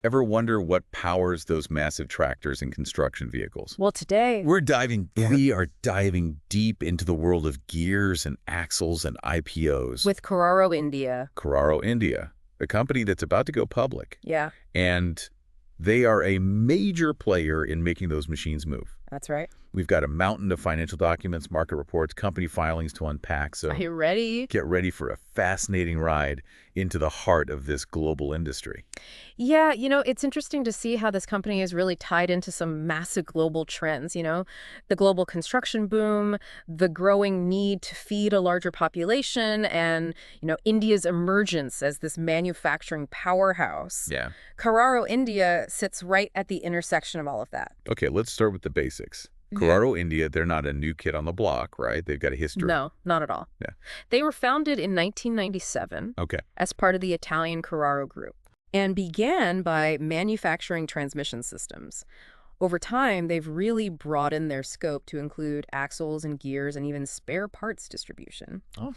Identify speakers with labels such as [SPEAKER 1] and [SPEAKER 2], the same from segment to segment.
[SPEAKER 1] Ever wonder what powers those massive tractors and construction vehicles?
[SPEAKER 2] Well, today,
[SPEAKER 1] We are diving deep into the world of gears and axles and IPOs.
[SPEAKER 2] with Carraro India,
[SPEAKER 1] Carraro India, a company that's about to go public.
[SPEAKER 2] yeah,
[SPEAKER 1] And they are a major player in making those machines move.
[SPEAKER 2] that's right.
[SPEAKER 1] We've got a mountain of financial documents, market reports, company filings to unpack. So
[SPEAKER 2] Are you ready?
[SPEAKER 1] get ready for a fascinating ride into the heart of this global industry.
[SPEAKER 2] Yeah, it's interesting to see how this company is really tied into some massive global trends, the global construction boom, the growing need to feed a larger population, and, India's emergence as this manufacturing powerhouse.
[SPEAKER 1] Yeah.
[SPEAKER 2] Carraro India sits right at the intersection of all of that.
[SPEAKER 1] Okay, let's start with the basics.
[SPEAKER 2] Yeah.
[SPEAKER 1] Carraro India, they're not a new kid on the block, right? They've got a history.
[SPEAKER 2] No, not at all.
[SPEAKER 1] Yeah.
[SPEAKER 2] They were founded in 1997
[SPEAKER 1] Okay.
[SPEAKER 2] as part of the Italian Carraro Group and began by manufacturing transmission systems. Over time, they've really broadened their scope to include axles and gears and even spare parts distribution.
[SPEAKER 1] Oh.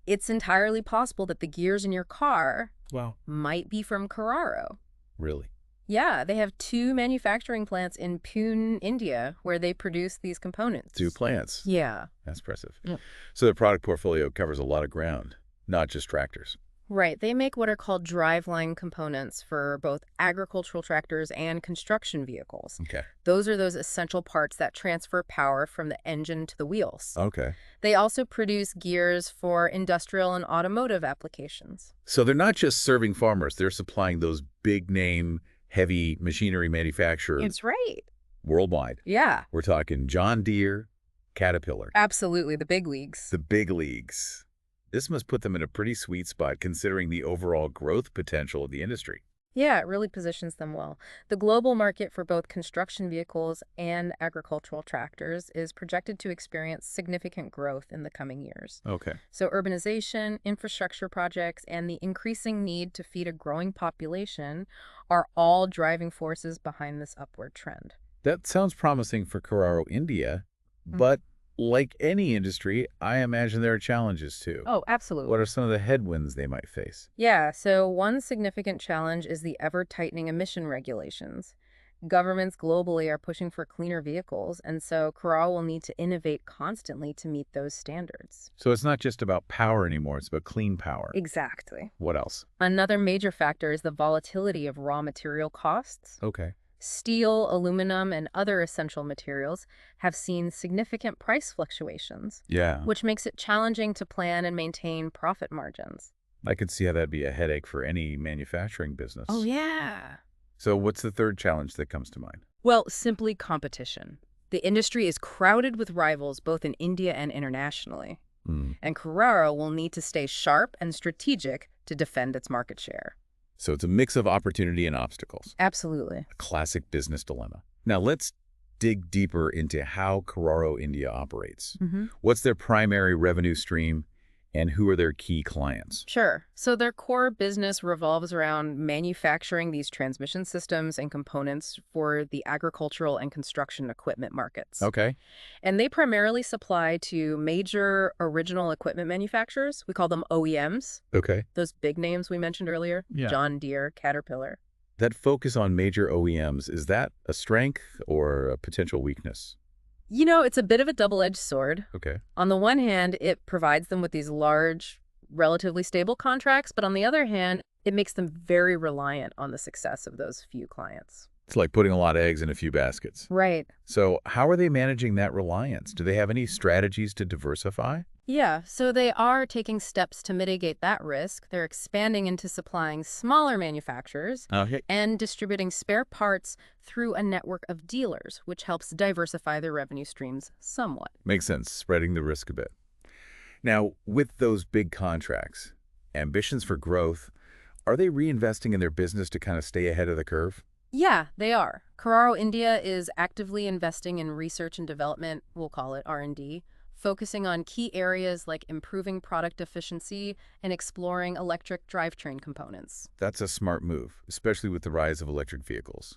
[SPEAKER 2] It's entirely possible that the gears in your car
[SPEAKER 1] Wow.
[SPEAKER 2] might be from Carraro.
[SPEAKER 1] Really?
[SPEAKER 2] Yeah, they have 2 manufacturing plants in Pune, India, where they produce these components.
[SPEAKER 1] 2 plants.
[SPEAKER 2] Yeah.
[SPEAKER 1] That's impressive.
[SPEAKER 2] Yeah.
[SPEAKER 1] So their product portfolio covers a lot of ground, not just tractors.
[SPEAKER 2] Right. They make what are called driveline components for both agricultural tractors and construction vehicles.
[SPEAKER 1] Okay.
[SPEAKER 2] Those are those essential parts that transfer power from the engine to the wheels.
[SPEAKER 1] Okay.
[SPEAKER 2] They also produce gears for industrial and automotive applications.
[SPEAKER 1] So they're not just serving farmers, they're supplying those big name, heavy machinery manufacturers
[SPEAKER 2] It's right.
[SPEAKER 1] worldwide.
[SPEAKER 2] Yeah,
[SPEAKER 1] We're talking John Deere, Caterpillar,
[SPEAKER 2] absolutely. The big leagues.
[SPEAKER 1] the big leagues. This must put them in a pretty sweet spot considering the overall growth potential of the industry.
[SPEAKER 2] Yeah, it really positions them well. The global market for both construction vehicles and agricultural tractors is projected to experience significant growth in the coming years.
[SPEAKER 1] Okay.
[SPEAKER 2] So urbanization, infrastructure projects, and the increasing need to feed a growing population are all driving forces behind this upward trend.
[SPEAKER 1] That sounds promising for Carraro India, but like any industry, I imagine there are challenges too.
[SPEAKER 2] Oh, absolutely.
[SPEAKER 1] What are some of the headwinds they might face?
[SPEAKER 2] Yeah, so one significant challenge is the ever-tightening emission regulations. Governments globally are pushing for cleaner vehicles, and so Carraro will need to innovate constantly to meet those standards.
[SPEAKER 1] So it's not just about power anymore, it's about clean power.
[SPEAKER 2] Exactly.
[SPEAKER 1] What else?
[SPEAKER 2] Another major factor is the volatility of raw material costs.
[SPEAKER 1] Okay.
[SPEAKER 2] Steel, aluminum, and other essential materials have seen significant price fluctuations,
[SPEAKER 1] Yeah.
[SPEAKER 2] which makes it challenging to plan and maintain profit margins.
[SPEAKER 1] I could see how that'd be a headache for any manufacturing business.
[SPEAKER 2] Oh, yeah.
[SPEAKER 1] So what's the third challenge that comes to mind?
[SPEAKER 2] Well, simply competition. The industry is crowded with rivals both in India and internationally, and Carraro will need to stay sharp and strategic to defend its market share.
[SPEAKER 1] So it's a mix of opportunity and obstacles.
[SPEAKER 2] Absolutely.
[SPEAKER 1] A classic business dilemma. Now let's dig deeper into how Carraro India operates. What's their primary revenue stream and who are their key clients?
[SPEAKER 2] Sure. So their core business revolves around manufacturing these transmission systems and components for the agricultural and construction equipment markets.
[SPEAKER 1] Okay.
[SPEAKER 2] And they primarily supply to major original equipment manufacturers. We call them OEMs,
[SPEAKER 1] Okay.
[SPEAKER 2] those big names we mentioned earlier,
[SPEAKER 1] Yeah.
[SPEAKER 2] John Deere, Caterpillar.
[SPEAKER 1] That focus on major OEMs, is that a strength or a potential weakness?
[SPEAKER 2] It's a bit of a double-edged sword.
[SPEAKER 1] Okay.
[SPEAKER 2] On the one hand, it provides them with these large, relatively stable contracts, but on the other hand, it makes them very reliant on the success of those few clients.
[SPEAKER 1] It's like putting a lot of eggs in a few baskets.
[SPEAKER 2] Right.
[SPEAKER 1] So how are they managing that reliance? Do they have any strategies to diversify?
[SPEAKER 2] Yeah, so they are taking steps to mitigate that risk. They're expanding into supplying smaller manufacturers
[SPEAKER 1] Okay.
[SPEAKER 2] and distributing spare parts through a network of dealers, which helps diversify their revenue streams somewhat.
[SPEAKER 1] Makes sense, spreading the risk a bit. Now, with those big contracts, ambitions for growth, are they reinvesting in their business to kind of stay ahead of the curve?
[SPEAKER 2] Yeah, they are. Carraro India is actively investing in research and development, we'll call it R&D, focusing on key areas like improving product efficiency and exploring electric drivetrain components.
[SPEAKER 1] That's a smart move, especially with the rise of electric vehicles.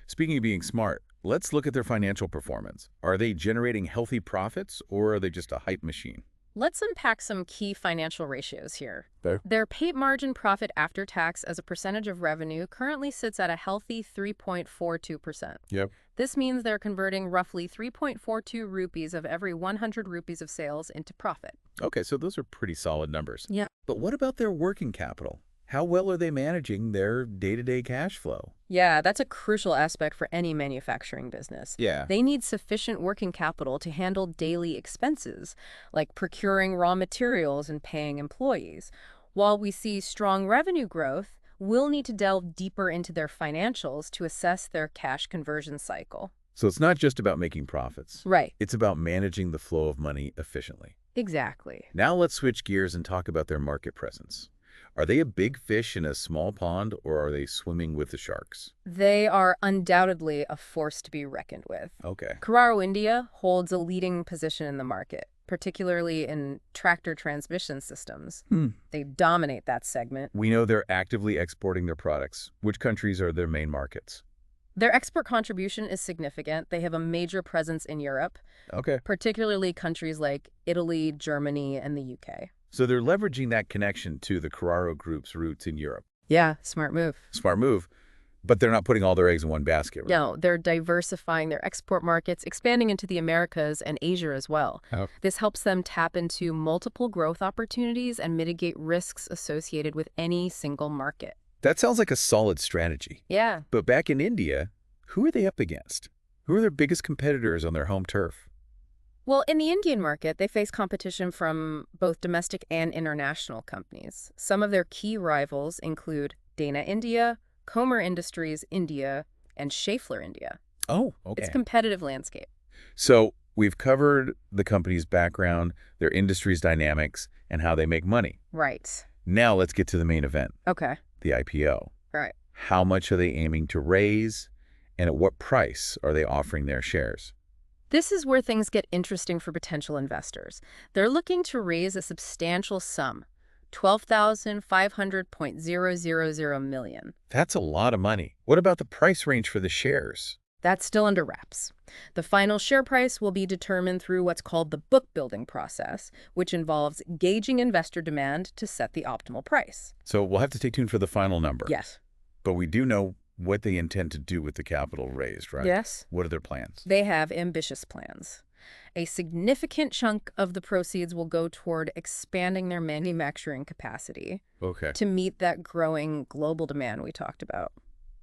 [SPEAKER 1] Speaking of being smart, let's look at their financial performance. Are they generating healthy profits or are they just a hype machine?
[SPEAKER 2] Let's unpack some key financial ratios here.
[SPEAKER 1] There.
[SPEAKER 2] Their paid margin profit after tax as a percentage of revenue currently sits at a healthy 3.42%.
[SPEAKER 1] Yep.
[SPEAKER 2] This means they're converting roughly 3.42 rupees of every 100 rupees of sales into profit.
[SPEAKER 1] Okay, so those are pretty solid numbers.
[SPEAKER 2] Yeah.
[SPEAKER 1] But what about their working capital? How well are they managing their day-to-day cash flow?
[SPEAKER 2] Yeah, that's a crucial aspect for any manufacturing business.
[SPEAKER 1] Yeah.
[SPEAKER 2] They need sufficient working capital to handle daily expenses, like procuring raw materials and paying employees. While we see strong revenue growth, we'll need to delve deeper into their financials to assess their cash conversion cycle.
[SPEAKER 1] So it's not just about making profits.
[SPEAKER 2] Right.
[SPEAKER 1] It's about managing the flow of money efficiently.
[SPEAKER 2] Exactly.
[SPEAKER 1] Now let's switch gears and talk about their market presence. Are they a big fish in a small pond, or are they swimming with the sharks?
[SPEAKER 2] They are undoubtedly a force to be reckoned with.
[SPEAKER 1] Okay.
[SPEAKER 2] Carraro India holds a leading position in the market, particularly in tractor transmission systems. They dominate that segment.
[SPEAKER 1] We know they're actively exporting their products. Which countries are their main markets?
[SPEAKER 2] Their export contribution is significant. They have a major presence in Europe,
[SPEAKER 1] Okay.
[SPEAKER 2] particularly countries like Italy, Germany, and the UK.
[SPEAKER 1] So they're leveraging that connection to the Carraro Group's roots in Europe.
[SPEAKER 2] Yeah, smart move.
[SPEAKER 1] Smart move. But they're not putting all their eggs in one basket, right?
[SPEAKER 2] No, they're diversifying their export markets, expanding into the Americas and Asia as well.
[SPEAKER 1] Oh.
[SPEAKER 2] This helps them tap into multiple growth opportunities and mitigate risks associated with any single market.
[SPEAKER 1] That sounds like a solid strategy.
[SPEAKER 2] Yeah.
[SPEAKER 1] But back in India, who are they up against? Who are their biggest competitors on their home turf?
[SPEAKER 2] Well, in the Indian market, they face competition from both domestic and international companies. Some of their key rivals include Dana India, Comer Industries India, and Schaeffler India.
[SPEAKER 1] Oh, okay.
[SPEAKER 2] It's a competitive landscape.
[SPEAKER 1] So we've covered the company's background, their industry's dynamics, and how they make money.
[SPEAKER 2] Right.
[SPEAKER 1] Now let's get to the main event,
[SPEAKER 2] Okay.
[SPEAKER 1] the IPO.
[SPEAKER 2] Right.
[SPEAKER 1] How much are they aiming to raise, and at what price are they offering their shares?
[SPEAKER 2] This is where things get interesting for potential investors. They're looking to raise a substantial sum, $12,500.000 million.
[SPEAKER 1] That's a lot of money. What about the price range for the shares?
[SPEAKER 2] That's still under wraps. The final share price will be determined through what's called the book-building process, which involves gauging investor demand to set the optimal price.
[SPEAKER 1] So we'll have to stay tuned for the final number.
[SPEAKER 2] Yes.
[SPEAKER 1] But we do know what they intend to do with the capital raised, right?
[SPEAKER 2] Yes.
[SPEAKER 1] What are their plans?
[SPEAKER 2] They have ambitious plans. A significant chunk of the proceeds will go toward expanding their manufacturing capacity
[SPEAKER 1] Okay.
[SPEAKER 2] to meet that growing global demand we talked about.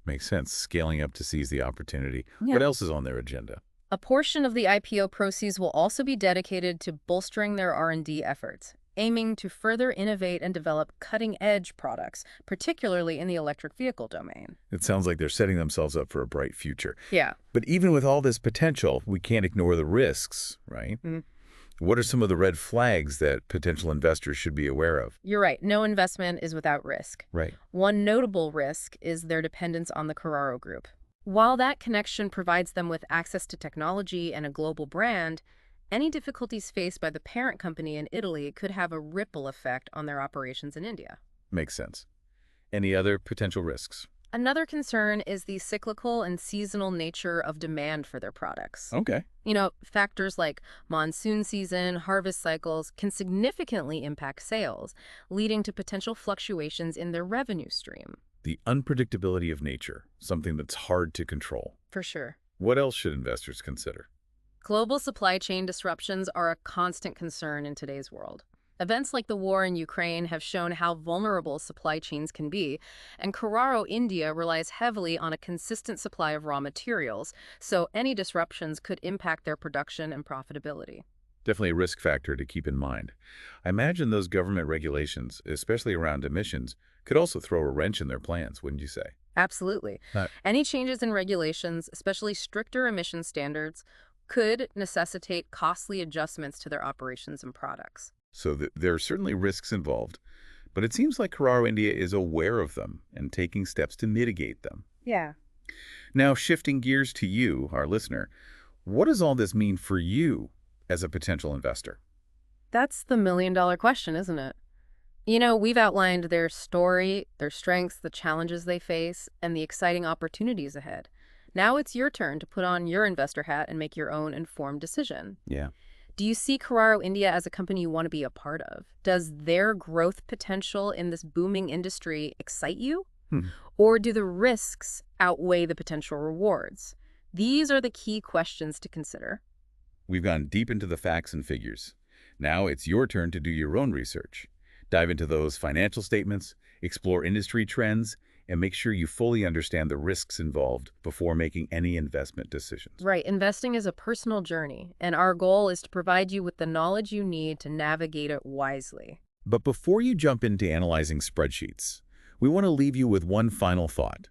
[SPEAKER 1] Makes sense. Scaling up to seize the opportunity.
[SPEAKER 2] Yeah.
[SPEAKER 1] What else is on their agenda?
[SPEAKER 2] A portion of the IPO proceeds will also be dedicated to bolstering their R&D efforts, aiming to further innovate and develop cutting-edge products, particularly in the electric vehicle domain.
[SPEAKER 1] It sounds like they're setting themselves up for a bright future.
[SPEAKER 2] Yeah.
[SPEAKER 1] But even with all this potential, we can't ignore the risks, right? What are some of the red flags that potential investors should be aware of?
[SPEAKER 2] You're right. No investment is without risk.
[SPEAKER 1] Right.
[SPEAKER 2] One notable risk is their dependence on the Carraro Group. While that connection provides them with access to technology and a global brand, any difficulties faced by the parent company in Italy could have a ripple effect on their operations in India.
[SPEAKER 1] Makes sense. Any other potential risks?
[SPEAKER 2] Another concern is the cyclical and seasonal nature of demand for their products.
[SPEAKER 1] Okay.
[SPEAKER 2] Factors like monsoon season, harvest cycles can significantly impact sales, leading to potential fluctuations in their revenue stream.
[SPEAKER 1] The unpredictability of nature, something that's hard to control.
[SPEAKER 2] For sure.
[SPEAKER 1] What else should investors consider?
[SPEAKER 2] Global supply chain disruptions are a constant concern in today's world. Events like the war in Ukraine have shown how vulnerable supply chains can be, and Carraro India relies heavily on a consistent supply of raw materials, so any disruptions could impact their production and profitability.
[SPEAKER 1] Definitely a risk factor to keep in mind. I imagine those government regulations, especially around emissions, could also throw a wrench in their plans, wouldn't you say?
[SPEAKER 2] Absolutely. Any changes in regulations, especially stricter emission standards, could necessitate costly adjustments to their operations and products.
[SPEAKER 1] So there are certainly risks involved, but it seems like Carraro India is aware of them and taking steps to mitigate them.
[SPEAKER 2] Yeah.
[SPEAKER 1] Now, shifting gears to you, our listener, what does all this mean for you as a potential investor?
[SPEAKER 2] That's the million-dollar question, isn't it? We've outlined their story, their strengths, the challenges they face, and the exciting opportunities ahead. Now it's your turn to put on your investor hat and make your own informed decision.
[SPEAKER 1] Yeah.
[SPEAKER 2] Do you see Carraro India as a company you want to be a part of? Does their growth potential in this booming industry excite you?
[SPEAKER 1] Hmm.
[SPEAKER 2] Or do the risks outweigh the potential rewards? These are the key questions to consider.
[SPEAKER 1] We've gone deep into the facts and figures. Now it's your turn to do your own research. Dive into those financial statements, explore industry trends, and make sure you fully understand the risks involved before making any investment decisions.
[SPEAKER 2] Right, investing is a personal journey, and our goal is to provide you with the knowledge you need to navigate it wisely.
[SPEAKER 1] But before you jump into analyzing spreadsheets, we want to leave you with one final thought,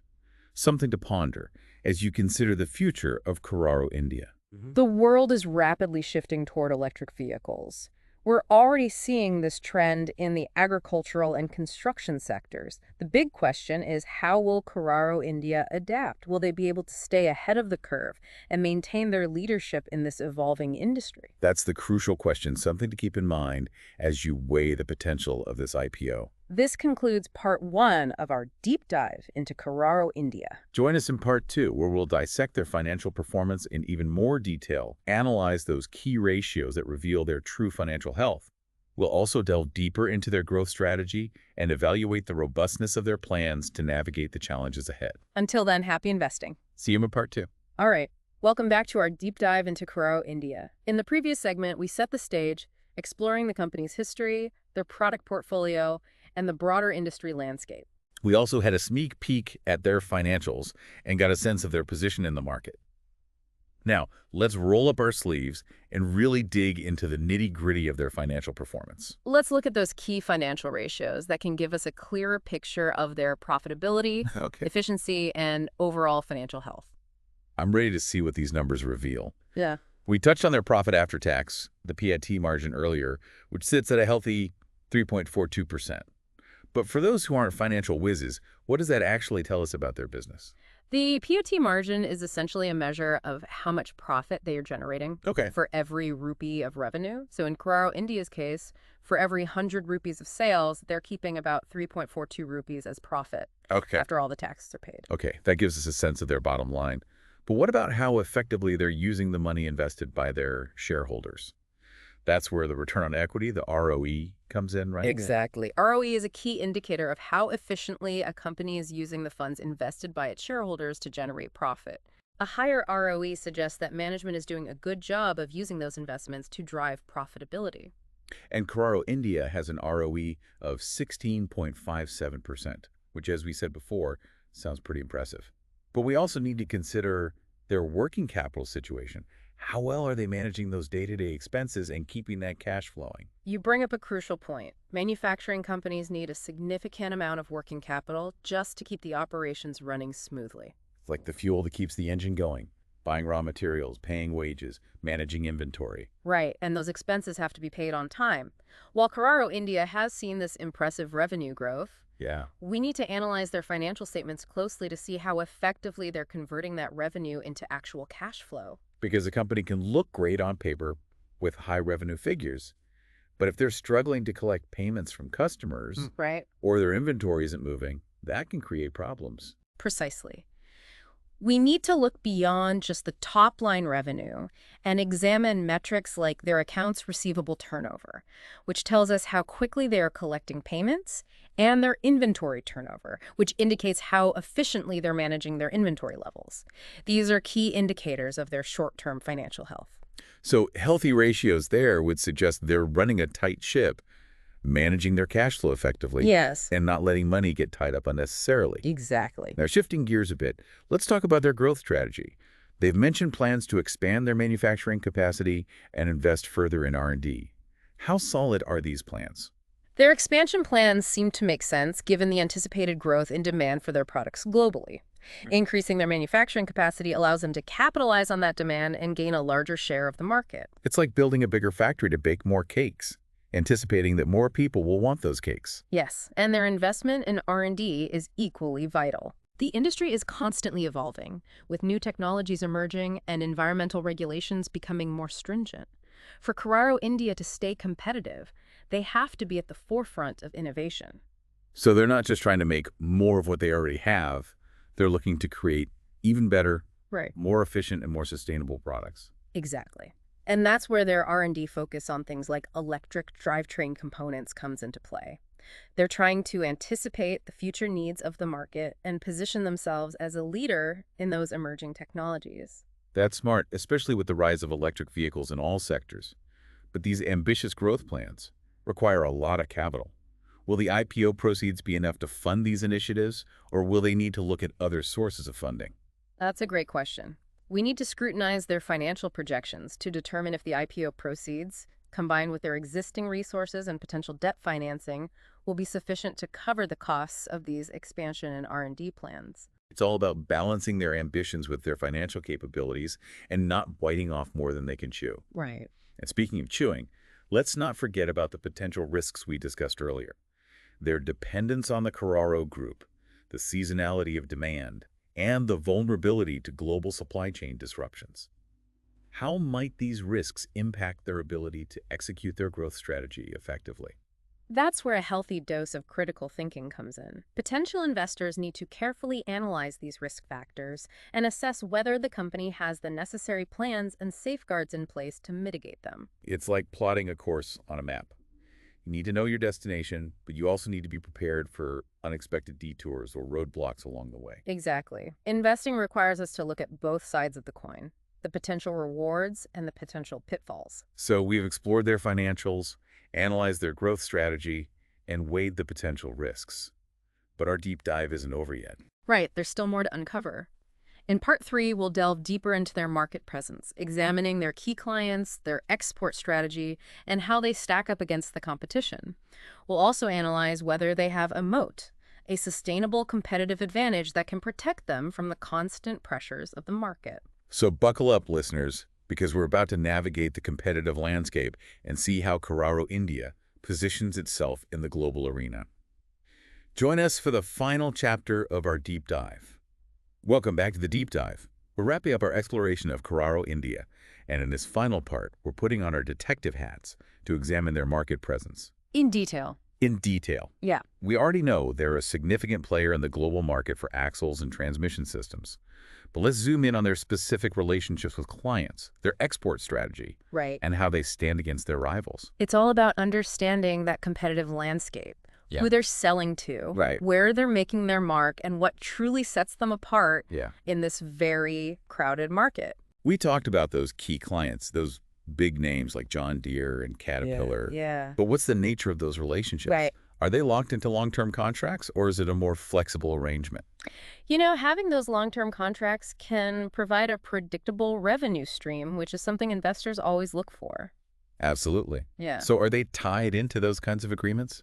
[SPEAKER 1] something to ponder as you consider the future of Carraro India.
[SPEAKER 2] The world is rapidly shifting toward electric vehicles. We're already seeing this trend in the agricultural and construction sectors. The big question is, how will Carraro India adapt? Will they be able to stay ahead of the curve and maintain their leadership in this evolving industry?
[SPEAKER 1] That's the crucial question, something to keep in mind as you weigh the potential of this IPO.
[SPEAKER 2] This concludes part 1 of our deep dive into Carraro India.
[SPEAKER 1] Join us in part 2, where we'll dissect their financial performance in even more detail, analyze those key ratios that reveal their true financial health. We'll also delve deeper into their growth strategy and evaluate the robustness of their plans to navigate the challenges ahead.
[SPEAKER 2] Until then, happy investing.
[SPEAKER 1] See you in part 2.
[SPEAKER 2] All right, welcome back to our deep dive into Carraro India. In the previous segment, we set the stage, exploring the company's history, their product portfolio, and the broader industry landscape.
[SPEAKER 1] We also had a sneak peek at their financials and got a sense of their position in the market. Now, let's roll up our sleeves and really dig into the nitty-gritty of their financial performance.
[SPEAKER 2] Let's look at those key financial ratios that can give us a clearer picture of their profitability, efficiency, and overall financial health.
[SPEAKER 1] I'm ready to see what these numbers reveal.
[SPEAKER 2] Yeah.
[SPEAKER 1] We touched on their profit after tax, the PAT margin earlier, which sits at a healthy 3.42%. But for those who aren't financial whizzes, what does that actually tell us about their business?
[SPEAKER 2] The PAT margin is essentially a measure of how much profit they are generating for every rupee of revenue. So in Carraro India's case, for every 100 rupees of sales, they're keeping about 3.42 rupees as profit after all the taxes are paid.
[SPEAKER 1] Okay, that gives us a sense of their bottom line. But what about how effectively they're using the money invested by their shareholders? That's where the return on equity, the ROE, comes in, right?
[SPEAKER 2] Exactly. ROE is a key indicator of how efficiently a company is using the funds invested by its shareholders to generate profit. A higher ROE suggests that management is doing a good job of using those investments to drive profitability.
[SPEAKER 1] And Carraro India has an ROE of 16.57%, which, as we said before, sounds pretty impressive. But we also need to consider their working capital situation. How well are they managing those day-to-day expenses and keeping that cash flowing?
[SPEAKER 2] You bring up a crucial point. Manufacturing companies need a significant amount of working capital just to keep the operations running smoothly.
[SPEAKER 1] It's like the fuel that keeps the engine going. Buying raw materials, paying wages, managing inventory.
[SPEAKER 2] Right, and those expenses have to be paid on time. While Carraro India has seen this impressive revenue growth, we need to analyze their financial statements closely to see how effectively they're converting that revenue into actual cash flow.
[SPEAKER 1] Because a company can look great on paper with high revenue figures, but if they're struggling to collect payments from customers, or their inventory isn't moving, that can create problems.
[SPEAKER 2] Precisely. We need to look beyond just the top-line revenue and examine metrics like their accounts receivable turnover, which tells us how quickly they are collecting payments, and their inventory turnover, which indicates how efficiently they're managing their inventory levels. These are key indicators of their short-term financial health.
[SPEAKER 1] So healthy ratios there would suggest they're running a tight ship, managing their cash flow effectively, and not letting money get tied up unnecessarily.
[SPEAKER 2] Exactly.
[SPEAKER 1] Now, shifting gears a bit, let's talk about their growth strategy. They've mentioned plans to expand their manufacturing capacity and invest further in R&D. How solid are these plans?
[SPEAKER 2] Their expansion plans seem to make sense given the anticipated growth in demand for their products globally. Increasing their manufacturing capacity allows them to capitalize on that demand and gain a larger share of the market.
[SPEAKER 1] It's like building a bigger factory to bake more cakes, anticipating that more people will want those cakes.
[SPEAKER 2] Yes, and their investment in R&D is equally vital. The industry is constantly evolving, with new technologies emerging and environmental regulations becoming more stringent. For Carraro India to stay competitive, they have to be at the forefront of innovation.
[SPEAKER 1] So they're not just trying to make more of what they already have. They're looking to create even better, more efficient, and more sustainable products.
[SPEAKER 2] Exactly. And that's where their R&D focus on things like electric drivetrain components comes into play. They're trying to anticipate the future needs of the market and position themselves as a leader in those emerging technologies.
[SPEAKER 1] That's smart, especially with the rise of electric vehicles in all sectors. But these ambitious growth plans require a lot of capital. Will the IPO proceeds be enough to fund these initiatives, or will they need to look at other sources of funding?
[SPEAKER 2] That's a great question. We need to scrutinize their financial projections to determine if the IPO proceeds, combined with their existing resources and potential debt financing, will be sufficient to cover the costs of these expansion and R&D plans.
[SPEAKER 1] It's all about balancing their ambitions with their financial capabilities and not biting off more than they can chew.
[SPEAKER 2] Right.
[SPEAKER 1] And speaking of chewing, let's not forget about the potential risks we discussed earlier. Their dependence on the Carraro Group, the seasonality of demand, and the vulnerability to global supply chain disruptions. How might these risks impact their ability to execute their growth strategy effectively?
[SPEAKER 2] That's where a healthy dose of critical thinking comes in. Potential investors need to carefully analyze these risk factors and assess whether the company has the necessary plans and safeguards in place to mitigate them.
[SPEAKER 1] It's like plotting a course on a map. You need to know your destination, but you also need to be prepared for unexpected detours or roadblocks along the way.
[SPEAKER 2] Exactly. Investing requires us to look at both sides of the coin, the potential rewards and the potential pitfalls.
[SPEAKER 1] So we've explored their financials, analyzed their growth strategy, and weighed the potential risks. But our deep dive isn't over yet.
[SPEAKER 2] Right, there's still more to uncover. In Part 3, we'll delve deeper into their market presence, examining their key clients, their export strategy, and how they stack up against the competition. We'll also analyze whether they have a moat, a sustainable competitive advantage that can protect them from the constant pressures of the market.
[SPEAKER 1] So buckle up, listeners, because we're about to navigate the competitive landscape and see how Carraro India positions itself in the global arena. Join us for the final chapter of our deep dive. Welcome back to the deep dive. We're wrapping up our exploration of Carraro India, and in this final part, we're putting on our detective hats to examine their market presence.
[SPEAKER 2] In detail.
[SPEAKER 1] In detail.
[SPEAKER 2] Yeah.
[SPEAKER 1] We already know they're a significant player in the global market for axles and transmission systems. But let's zoom in on their specific relationships with clients, their export strategy,
[SPEAKER 2] Right.
[SPEAKER 1] and how they stand against their rivals.
[SPEAKER 2] It's all about understanding that competitive landscape, who they're selling to, where they're making their mark, and what truly sets them apart in this very crowded market.
[SPEAKER 1] We talked about those key clients, those big names like John Deere and Caterpillar.
[SPEAKER 2] Yeah.
[SPEAKER 1] But what's the nature of those relationships?
[SPEAKER 2] Right.
[SPEAKER 1] Are they locked into long-term contracts, or is it a more flexible arrangement?
[SPEAKER 2] You know, having those long-term contracts can provide a predictable revenue stream, which is something investors always look for.
[SPEAKER 1] Absolutely.
[SPEAKER 2] Yeah.
[SPEAKER 1] So are they tied into those kinds of agreements?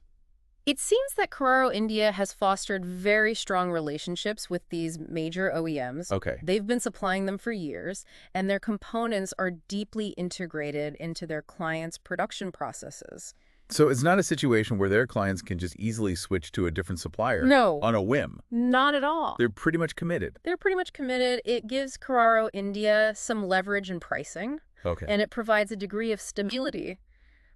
[SPEAKER 2] It seems that Carraro India has fostered very strong relationships with these major OEMs.
[SPEAKER 1] Okay.
[SPEAKER 2] They've been supplying them for years, and their components are deeply integrated into their clients' production processes.
[SPEAKER 1] So it's not a situation where their clients can just easily switch to a different supplier
[SPEAKER 2] No.
[SPEAKER 1] on a whim.
[SPEAKER 2] Not at all.
[SPEAKER 1] They're pretty much committed.
[SPEAKER 2] They're pretty much committed. It gives Carraro India some leverage in pricing,
[SPEAKER 1] Okay.
[SPEAKER 2] and it provides a degree of stability.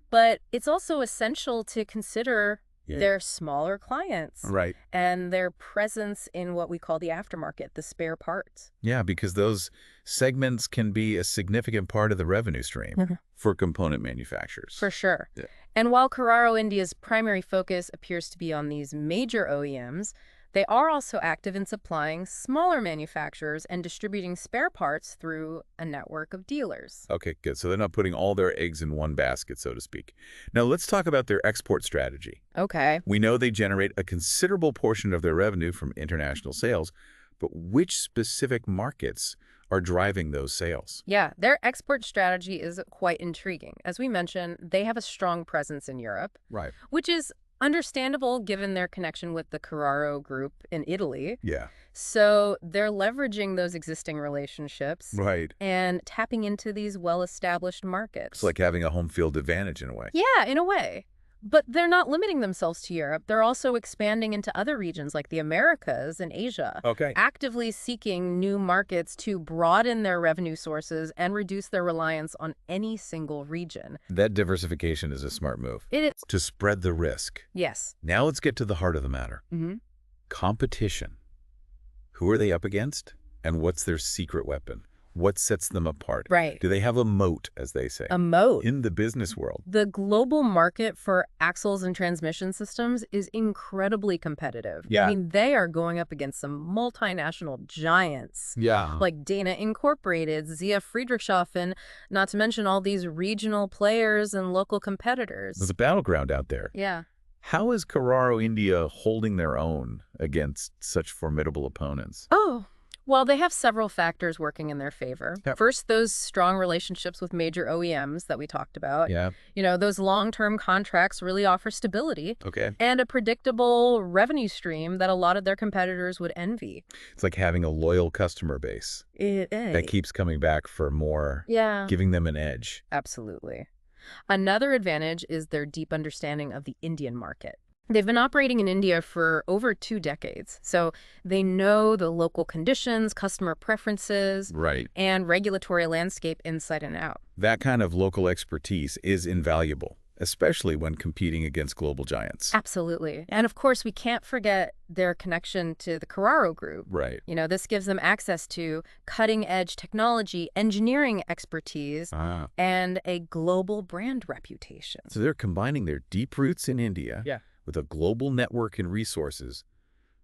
[SPEAKER 2] But it's also essential to consider their smaller clients and their presence in what we call the aftermarket, the spare parts.
[SPEAKER 1] Yeah, because those segments can be a significant part of the revenue stream for component manufacturers.
[SPEAKER 2] For sure.
[SPEAKER 1] Yeah.
[SPEAKER 2] And while Carraro India's primary focus appears to be on these major OEMs, they are also active in supplying smaller manufacturers and distributing spare parts through a network of dealers.
[SPEAKER 1] Okay, good. So they're not putting all their eggs in one basket, so to speak. Now let's talk about their export strategy.
[SPEAKER 2] Okay.
[SPEAKER 1] We know they generate a considerable portion of their revenue from international sales, but which specific markets are driving those sales?
[SPEAKER 2] Yeah, their export strategy is quite intriguing. As we mentioned, they have a strong presence in Europe, which is understandable given their connection with the Carraro Group in Italy.
[SPEAKER 1] Yeah.
[SPEAKER 2] So they're leveraging those existing relationships
[SPEAKER 1] Right.
[SPEAKER 2] and tapping into these well-established markets.
[SPEAKER 1] It's like having a home field advantage in a way.
[SPEAKER 2] Yeah, in a way. But they're not limiting themselves to Europe. They're also expanding into other regions like the Americas and Asia, actively seeking new markets to broaden their revenue sources and reduce their reliance on any single region.
[SPEAKER 1] That diversification is a smart move.
[SPEAKER 2] It is.
[SPEAKER 1] To spread the risk.
[SPEAKER 2] Yes.
[SPEAKER 1] Now let's get to the heart of the matter. Competition. Who are they up against? And what's their secret weapon? What sets them apart?
[SPEAKER 2] Right.
[SPEAKER 1] Do they have a moat, as they say,
[SPEAKER 2] A moat.
[SPEAKER 1] in the business world?
[SPEAKER 2] The global market for axles and transmission systems is incredibly competitive.
[SPEAKER 1] Yeah.
[SPEAKER 2] I mean, they are going up against some multinational giants.
[SPEAKER 1] Yeah.
[SPEAKER 2] Like Dana Incorporated, Zia Friedrichshafen, not to mention all these regional players and local competitors.
[SPEAKER 1] There's a battleground out there.
[SPEAKER 2] Yeah.
[SPEAKER 1] How is Carraro India holding their own against such formidable opponents?
[SPEAKER 2] Oh, well, they have several factors working in their favor.
[SPEAKER 1] Yep.
[SPEAKER 2] First, those strong relationships with major OEMs that we talked about.
[SPEAKER 1] Yeah.
[SPEAKER 2] Those long-term contracts really offer stability.
[SPEAKER 1] Okay.
[SPEAKER 2] And a predictable revenue stream that a lot of their competitors would envy.
[SPEAKER 1] It's like having a loyal customer base that keeps coming back for more,
[SPEAKER 2] Yeah,
[SPEAKER 1] giving them an edge.
[SPEAKER 2] absolutely. Another advantage is their deep understanding of the Indian market. They've been operating in India for over 2 decades, so they know the local conditions, customer preferences,
[SPEAKER 1] Right.
[SPEAKER 2] and regulatory landscape inside and out.
[SPEAKER 1] That kind of local expertise is invaluable, especially when competing against global giants.
[SPEAKER 2] Absolutely. And of course, we can't forget their connection to the Carraro Group.
[SPEAKER 1] Right.
[SPEAKER 2] This gives them access to cutting-edge technology, engineering expertise, and a global brand reputation.
[SPEAKER 1] So they're combining their deep roots in India with a global network and resources.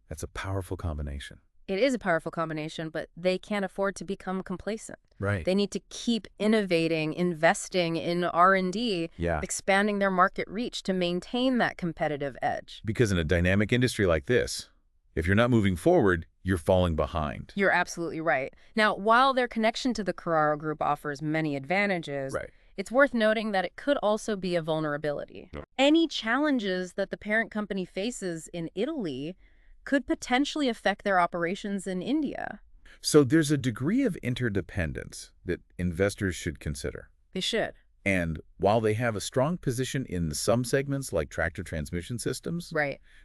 [SPEAKER 1] That's a powerful combination.
[SPEAKER 2] It is a powerful combination, but they can't afford to become complacent.
[SPEAKER 1] Right.
[SPEAKER 2] They need to keep innovating, investing in R&D, expanding their market reach to maintain that competitive edge.
[SPEAKER 1] Because in a dynamic industry like this, if you're not moving forward, you're falling behind.
[SPEAKER 2] You're absolutely right. Now, while their connection to the Carraro Group offers many advantages, it's worth noting that it could also be a vulnerability. Any challenges that the parent company faces in Italy could potentially affect their operations in India.
[SPEAKER 1] So there's a degree of interdependence that investors should consider.
[SPEAKER 2] They should.
[SPEAKER 1] And while they have a strong position in some segments like tractor transmission systems,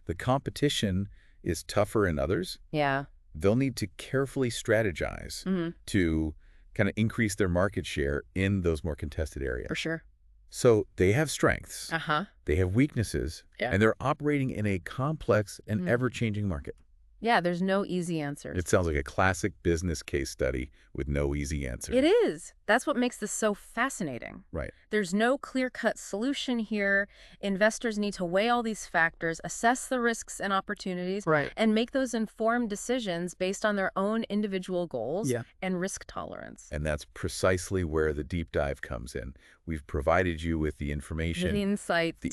[SPEAKER 1] the competition is tougher in others.
[SPEAKER 2] Yeah.
[SPEAKER 1] They'll need to carefully strategize to kind of increase their market share in those more contested areas.
[SPEAKER 2] For sure.
[SPEAKER 1] So they have strengths, they have weaknesses,
[SPEAKER 2] Yeah.
[SPEAKER 1] and they're operating in a complex and ever-changing market.
[SPEAKER 2] Yeah, there's no easy answers.
[SPEAKER 1] It sounds like a classic business case study with no easy answer.
[SPEAKER 2] It is. That's what makes this so fascinating.
[SPEAKER 1] Right.
[SPEAKER 2] There's no clear-cut solution here. Investors need to weigh all these factors, assess the risks and opportunities, and make those informed decisions based on their own individual goals and risk tolerance.
[SPEAKER 1] And that's precisely where the deep dive comes in. We've provided you with the information,
[SPEAKER 2] The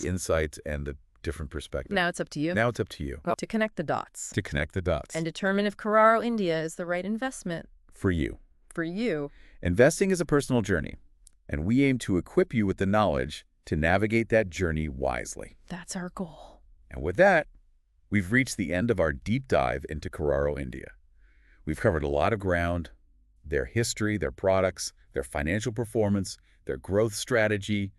[SPEAKER 1] insights, and the different perspectives.
[SPEAKER 2] Now it's up to you.
[SPEAKER 1] Now it's up to you.
[SPEAKER 2] To connect the dots.
[SPEAKER 1] To connect the dots.
[SPEAKER 2] And determine if Carraro India is the right investment.
[SPEAKER 1] For you.
[SPEAKER 2] For you.
[SPEAKER 1] Investing is a personal journey, and we aim to equip you with the knowledge to navigate that journey wisely.
[SPEAKER 2] That's our goal.
[SPEAKER 1] And with that, we've reached the end of our deep dive into Carraro India. We've covered a lot of ground: their history, their products, their financial performance, their growth strategy,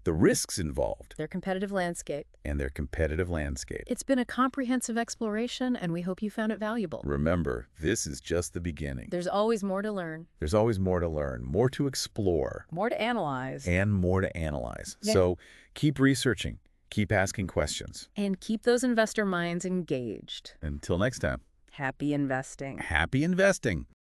[SPEAKER 1] the risks involved,
[SPEAKER 2] Their competitive landscape.
[SPEAKER 1] and their competitive landscape.
[SPEAKER 2] It's been a comprehensive exploration, and we hope you found it valuable.
[SPEAKER 1] Remember, this is just the beginning.
[SPEAKER 2] There's always more to learn.
[SPEAKER 1] There's always more to learn, more to explore,
[SPEAKER 2] More to analyze.
[SPEAKER 1] and more to analyze.
[SPEAKER 2] Yeah.
[SPEAKER 1] So keep researching, keep asking questions.
[SPEAKER 2] And keep those investor minds engaged.
[SPEAKER 1] Until next time,
[SPEAKER 2] Happy investing.
[SPEAKER 1] happy investing.